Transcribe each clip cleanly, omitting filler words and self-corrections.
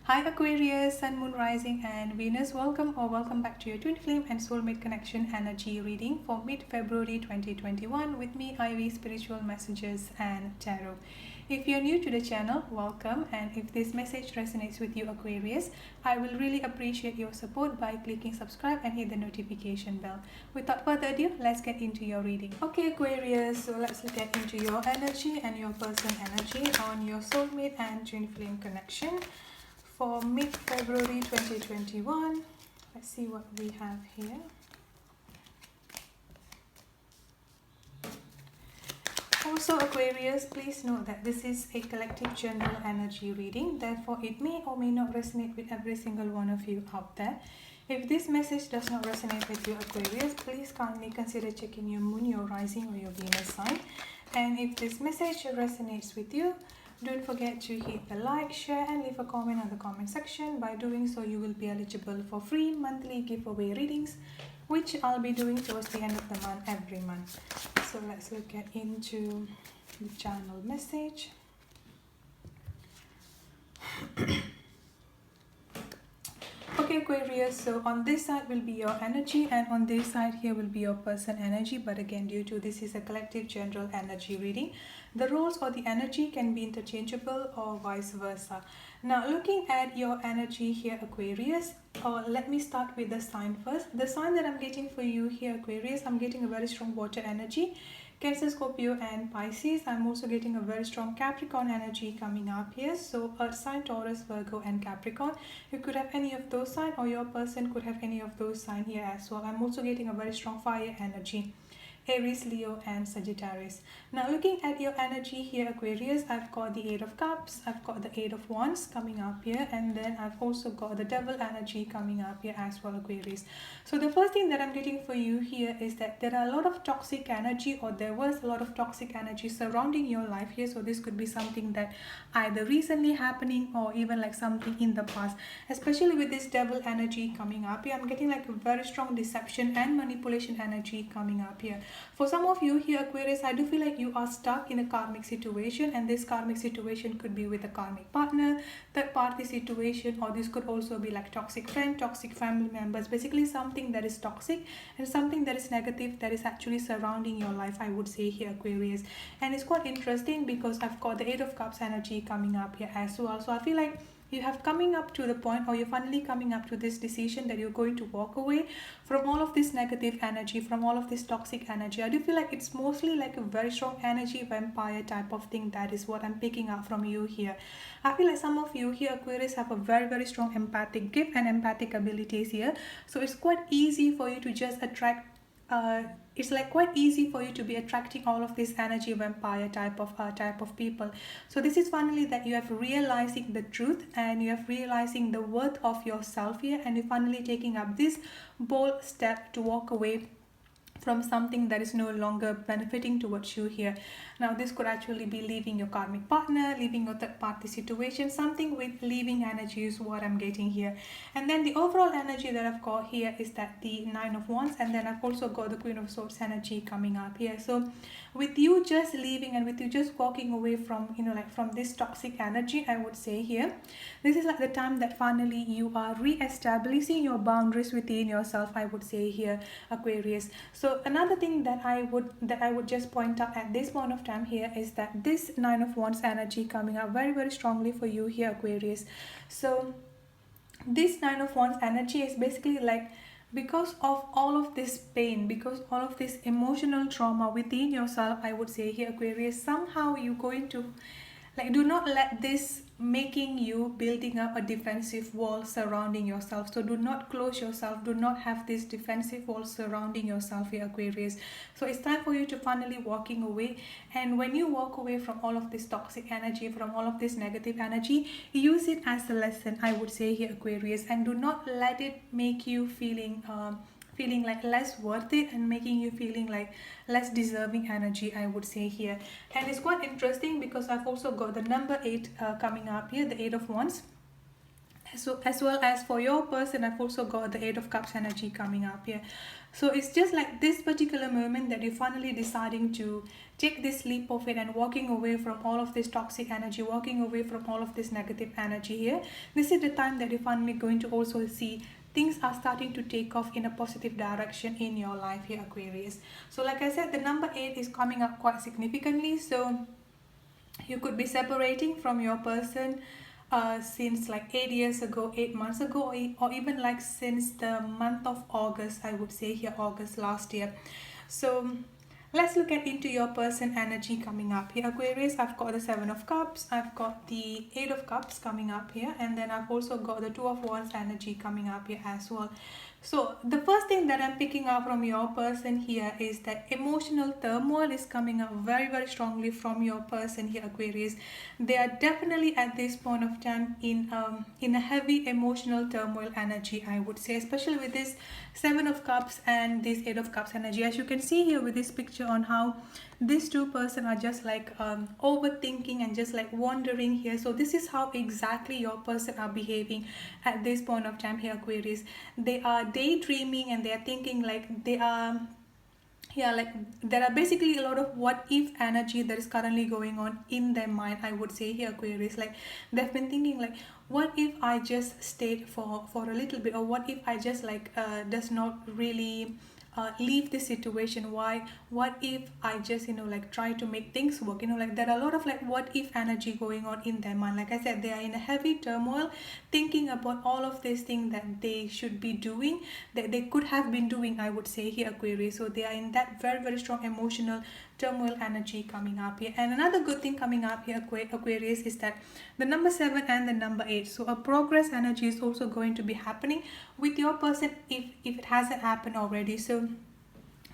Hi Aquarius, Sun, Moon, Rising and Venus. Welcome back to your Twin Flame and Soulmate Connection energy reading for mid-February 2021 with me, Ivy, Spiritual Messages and Tarot. If you're new to the channel, welcome, and if this message resonates with you Aquarius, I will really appreciate your support by clicking subscribe and hit the notification bell. Without further ado, let's get into your reading. Okay Aquarius, so let's get into your energy and your person energy on your soulmate and twin flame connection for mid-February 2021. Let's see what we have here. Also Aquarius, please note that this is a collective general energy reading, therefore it may or may not resonate with every single one of you out there. If this message does not resonate with you Aquarius, please kindly consider checking your moon, your rising or your Venus sign. And if this message resonates with you, don't forget to hit the like, share and leave a comment on the comment section. By doing so, you will be eligible for free monthly giveaway readings, which I'll be doing towards the end of the month every month. So let's look at into the channel message. Okay Aquarius, so on this side will be your energy and on this side here will be your person energy, but again due to this is a collective general energy reading, the roles or the energy can be interchangeable or vice versa. Now looking at your energy here Aquarius, let me start with the sign first. The sign that I'm getting for you here Aquarius, I'm getting a very strong water energy. Cancer, Scorpio and Pisces. I'm also getting a very strong Capricorn energy coming up here. So Earth sign, Taurus, Virgo and Capricorn. You could have any of those signs or your person could have any of those signs here as well. I'm also getting a very strong fire energy. Aries, Leo and Sagittarius. Now looking at your energy here Aquarius, I've got the 8 of Cups, I've got the 8 of Wands coming up here, and then I've also got the Devil energy coming up here as well Aquarius. So the first thing that I'm getting for you here is that there are a lot of toxic energy, or there was a lot of toxic energy surrounding your life here. So this could be something that either recently happening or even like something in the past, especially with this Devil energy coming up here. I'm getting like a very strong deception and manipulation energy coming up here. For some of you here Aquarius, I do feel like you are stuck in a karmic situation, and this karmic situation could be with a karmic partner, third party situation, or this could also be like toxic friend, toxic family members, basically something that is toxic and something that is negative that is actually surrounding your life, I would say here Aquarius. And it's quite interesting because I've got the 8 of Cups energy coming up here as well. So I feel like you have coming up to the point, or you're finally coming up to this decision that you're going to walk away from all of this negative energy, from all of this toxic energy. I do feel like it's mostly like a very strong energy vampire type of thing. That is what I'm picking up from you here. I feel like some of you here Aquarius have a very strong empathic gift and empathic abilities here. So it's quite easy for you to just attract it's like quite easy for you to be attracting all of this energy vampire type of people. So this is finally that you have realizing the truth and you have realizing the worth of yourself here, and you're finally taking up this bold step to walk away from something that is no longer benefiting towards you here. Now this could actually be leaving your karmic partner, leaving your third party situation, something with leaving energy is what I'm getting here. And then the overall energy that I've got here is that the 9 of Wands, and then I've also got the Queen of Swords energy coming up here. So with you just leaving and with you just walking away from, like from this toxic energy, I would say here, this is like the time that finally you are re-establishing your boundaries within yourself, I would say here Aquarius. So another thing that I would just point out at this point of time here is that this 9 of Wands energy coming up very strongly for you here Aquarius. So this 9 of Wands energy is basically like, because of all of this pain, because all of this emotional trauma within yourself, I would say here Aquarius, somehow you're going to like, do not let this making you building up a defensive wall surrounding yourself. So do not close yourself, do not have this defensive wall surrounding yourself here Aquarius. So it's time for you to finally walking away, and when you walk away from all of this toxic energy, from all of this negative energy, use it as a lesson, I would say here Aquarius, and do not let it make you feeling like less worth it and making you feeling like less deserving energy, I would say here. And it's quite interesting because I've also got the number 8 coming up here, the 8 of Wands. So as well as for your person, I've also got the Eight of Cups energy coming up here. So it's just like this particular moment that you're finally deciding to take this leap of it and walking away from all of this toxic energy, walking away from all of this negative energy here. This is the time that you're finally going to also see things are starting to take off in a positive direction in your life here, Aquarius. So like I said, the number 8 is coming up quite significantly. So you could be separating from your person since like 8 years ago, 8 months ago, or even like since the month of August, I would say here, August last year. So let's look at into your person energy coming up here, Aquarius. I've got the Seven of Cups, I've got the Eight of Cups coming up here, and then I've also got the Two of Wands energy coming up here as well. So the first thing that I'm picking up from your person here is that emotional turmoil is coming up very strongly from your person here, Aquarius. They are definitely at this point of time in a heavy emotional turmoil energy, I would say, especially with this Seven of Cups and this Eight of Cups energy. As you can see here with this picture on how these two person are just like overthinking and just like wandering here. So this is how exactly your person are behaving at this point of time here, Aquarius. They are daydreaming and they are thinking like they are, yeah, like there are basically a lot of what if energy that is currently going on in their mind, I would say here, Aquarius. Like they've been thinking like, what if I just stayed for a little bit, or what if I just like does not really leave this situation? What if I just like try to make things work? Like there are a lot of like what if energy going on in their mind. Like I said, they are in a heavy turmoil, thinking about all of these things that they should be doing, that they could have been doing, I would say here, Aquarius. So they are in that very strong emotional turmoil energy coming up here. And another good thing coming up here, Aquarius, is that the number 7 and the number 8, so a progress energy is also going to be happening with your person if it hasn't happened already. So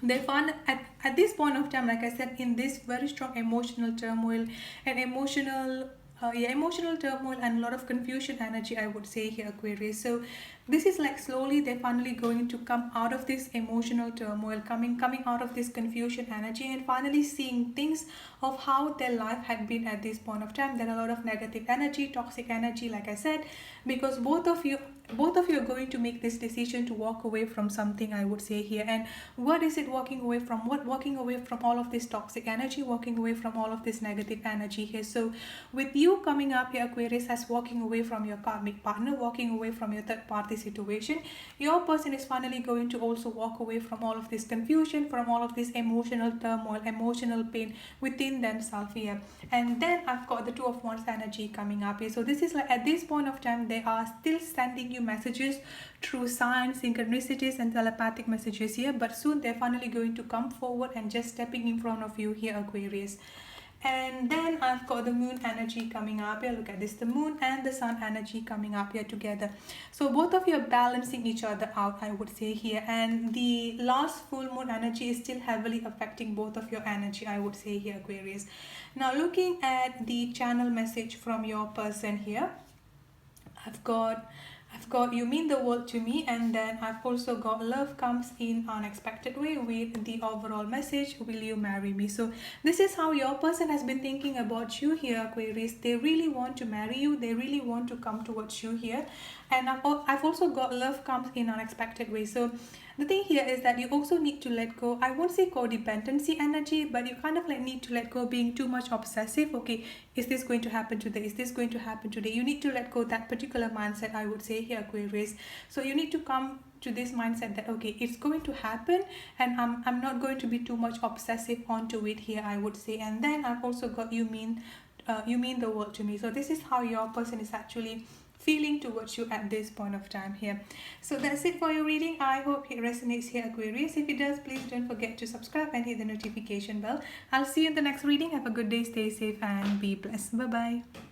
they found at this point of time, like I said, in this very strong emotional turmoil and emotional turmoil and a lot of confusion energy, I would say here, Aquarius. So this is like slowly they're finally going to come out of this emotional turmoil, coming out of this confusion energy, and finally seeing things of how their life had been at this point of time. There are a lot of negative energy, toxic energy, like I said, because both of you are going to make this decision to walk away from something, I would say here. And what is it walking away from? Walking away from all of this toxic energy, walking away from all of this negative energy here. So with you coming up here, Aquarius, as walking away from your karmic partner, walking away from your third party situation, your person is finally going to also walk away from all of this confusion, from all of this emotional turmoil, emotional pain within themselves here. And then I've got the Two of Wands energy coming up here. So this is like at this point of time they are still sending you messages through signs, synchronicities and telepathic messages here, but soon they're finally going to come forward and just stepping in front of you here, Aquarius. And then I've got the moon energy coming up here. Look at this, the moon and the sun energy coming up here together. So both of you are balancing each other out, I would say here. And the last full moon energy is still heavily affecting both of your energy, I would say here, Aquarius. Now looking at the channel message from your person here, I've got you mean the world to me, and then I've also got love comes in unexpected way with the overall message, will you marry me? So this is how your person has been thinking about you here, Aquarius. They really want to marry you, they really want to come towards you here. And I've also got love comes in unexpected way. So the thing here is that you also need to let go, I won't say codependency energy, but you kind of like need to let go being too much obsessive. Okay, is this going to happen today? Is this going to happen today? You need to let go that particular mindset, I would say here, Aquarius. So you need to come to this mindset that okay, it's going to happen, and I'm not going to be too much obsessive onto it here, I would say. And then I've also got you mean the world to me. So this is how your person is actually feeling towards you at this point of time here. So that's it for your reading. I hope it resonates here, Aquarius. If it does, please don't forget to subscribe and hit the notification bell. I'll see you in the next reading. Have a good day, stay safe and be blessed. Bye bye.